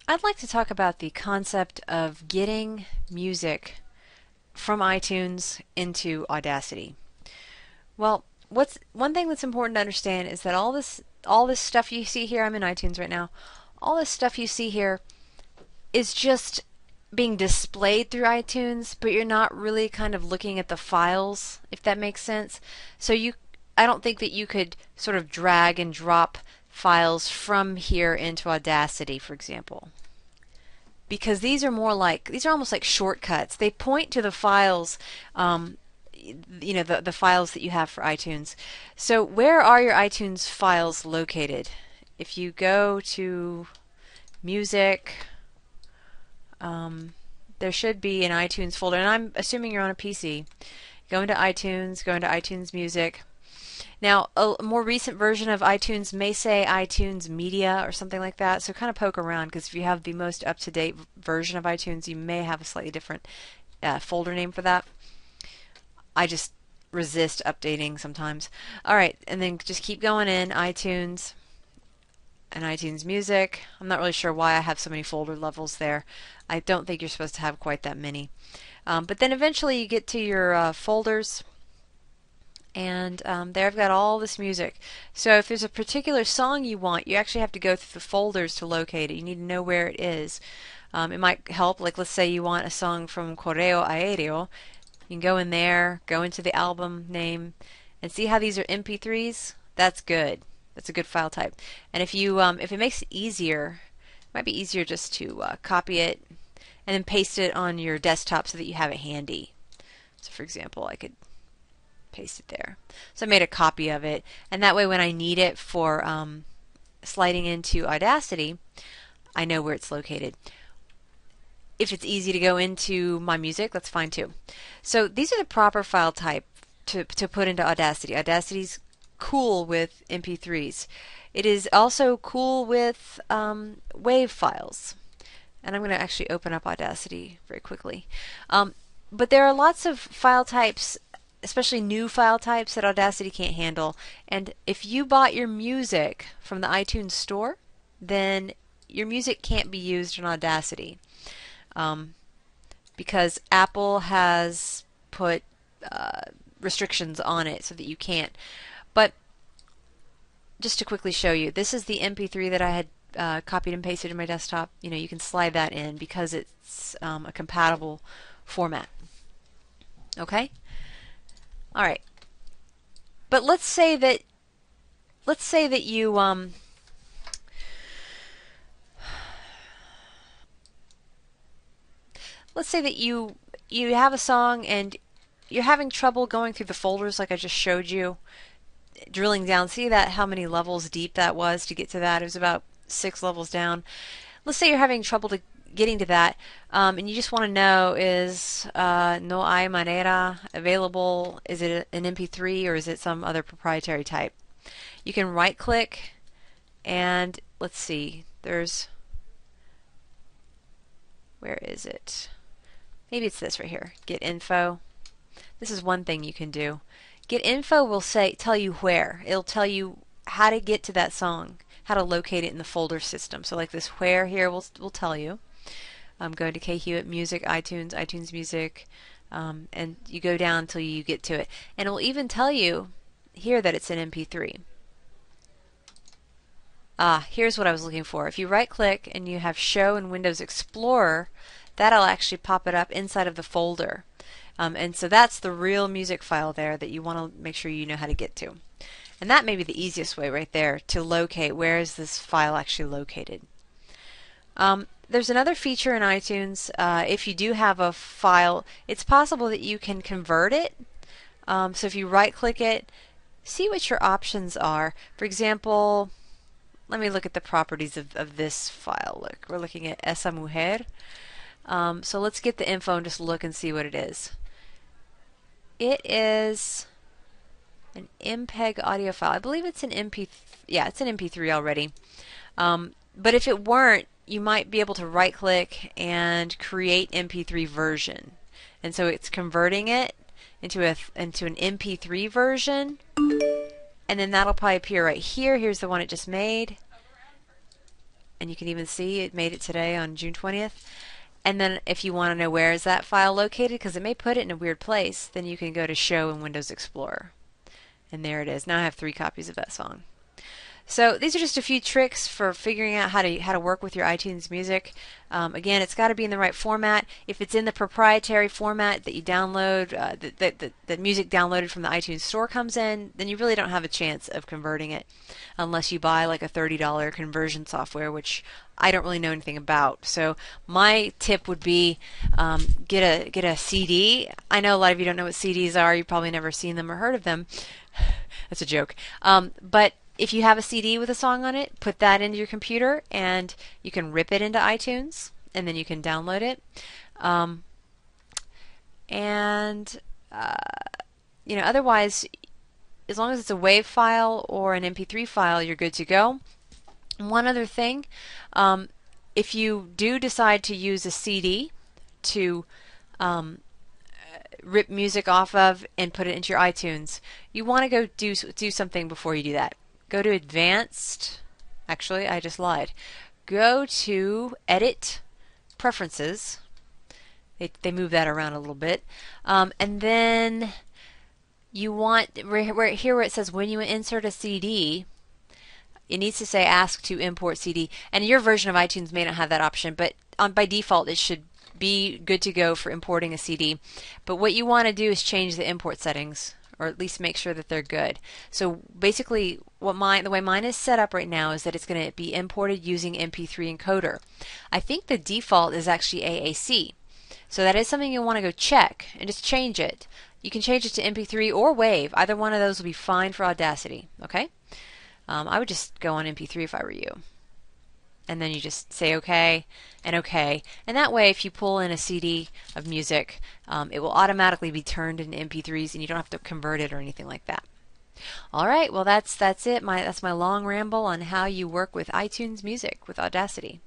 I'd like to talk about the concept of getting music from iTunes into Audacity. Well, what's one thing that's important to understand is that all this stuff you see here, I'm in iTunes right now. All this stuff you see here is just being displayed through iTunes, but you're not really kind of looking at the files, if that makes sense. I don't think that you could sort of drag and drop files from here into Audacity, for example, because these are almost like shortcuts. They point to the files, the files that you have for iTunes. So where are your iTunes files located? If you go to music, there should be an iTunes folder, and I'm assuming you're on a PC. Go into iTunes Music. Now, a more recent version of iTunes may say iTunes Media or something like that, so kind of poke around, because if you have the most up-to-date version of iTunes, you may have a slightly different folder name for that. I just resist updating sometimes. Alright, and then just keep going in iTunes and iTunes Music. I'm not really sure why I have so many folder levels there. I don't think you're supposed to have quite that many. But then eventually you get to your folders, and there I've got all this music. So if there's a particular song you want, you actually have to go through the folders to locate it. You need to know where it is. It might help, like let's say you want a song from Correo Aéreo. You can go in there, go into the album name, and see how these are MP3s? That's good. That's a good file type. And if it makes it easier, it might be easier just to copy it and then paste it on your desktop so that you have it handy. So for example, I could paste it there. So I made a copy of it, and that way when I need it for sliding into Audacity, I know where it's located. If it's easy to go into my music, that's fine too. So these are the proper file type to put into Audacity. Audacity's cool with MP3s. It is also cool with WAV files. And I'm going to actually open up Audacity very quickly. But there are lots of file types, especially new file types, that Audacity can't handle. And if you bought your music from the iTunes store, then your music can't be used in Audacity. Because Apple has put restrictions on it so that you can't. But just to quickly show you, this is the MP3 that I had copied and pasted in my desktop. You can slide that in because it's a compatible format. Okay? All right. But let's say that you let's say that you have a song and you're having trouble going through the folders like I just showed you, drilling down. See that how many levels deep that was to get to that? It was about 6 levels down. Let's say you're having trouble getting to that, and you just want to know, is no hay manera available? Is it an MP3 or is it some other proprietary type? You can right click and let's see, where is it? Maybe it's this right here, get info. This is one thing you can do. Get info will tell you where. It'll tell you how to get to that song, how to locate it in the folder system. So like this where here will tell you. Go to K Hewitt Music, iTunes Music, and you go down until you get to it. And it will even tell you here that it's an MP3. Here's what I was looking for. If you right click and you have Show in Windows Explorer, that'll actually pop it up inside of the folder. And so that's the real music file there that you want to make sure you know how to get to. And that may be the easiest way right there to locate where is this file actually located. There's another feature in iTunes. If you do have a file, it's possible that you can convert it. So if you right click it, see what your options are. For example, let me look at the properties of this file. Look, we're looking at Esa Mujer. So let's get the info and just look and see what it is. It is an MPEG audio file. I believe it's an MP3. Yeah, it's an MP3 already. But if it weren't, you might be able to right click and create MP3 version. And so it's converting it into an MP3 version. And then that'll probably appear right here. Here's the one it just made. and you can even see it made it today on June 20th. And then if you want to know where is that file located, because it may put it in a weird place, then you can go to Show in Windows Explorer. And there it is. Now I have 3 copies of that song. So these are just a few tricks for figuring out how to work with your iTunes music. Again, it's got to be in the right format. If it's in the proprietary format that you download, that music downloaded from the iTunes store comes in, then you really don't have a chance of converting it unless you buy like a $30 conversion software, which I don't really know anything about. So my tip would be get a CD. I know a lot of you don't know what CDs are. You've probably never seen them or heard of them. That's a joke. But if you have a CD with a song on it, put that into your computer and you can rip it into iTunes and then you can download it. Otherwise, as long as it's a WAV file or an MP3 file, you're good to go. One other thing, if you do decide to use a CD to rip music off of and put it into your iTunes, you want to go do something before you do that. Go to Advanced. Actually, I just lied. Go to Edit, Preferences. They move that around a little bit. And then you want, where it says when you insert a CD, it needs to say ask to import CD. And your version of iTunes may not have that option, but by default it should be good to go for importing a CD. But what you want to do is change the import settings, or at least make sure that they're good. So basically the way mine is set up right now is that it's going to be imported using MP3 encoder. I think the default is actually AAC. So that is something you'll want to go check and just change it. You can change it to MP3 or WAV. Either one of those will be fine for Audacity. Okay? I would just go on MP3 if I were you. And then you just say OK and OK. And that way, if you pull in a CD of music, it will automatically be turned into MP3s and you don't have to convert it or anything like that. All right, well, that's it. That's my long ramble on how you work with iTunes Music with Audacity.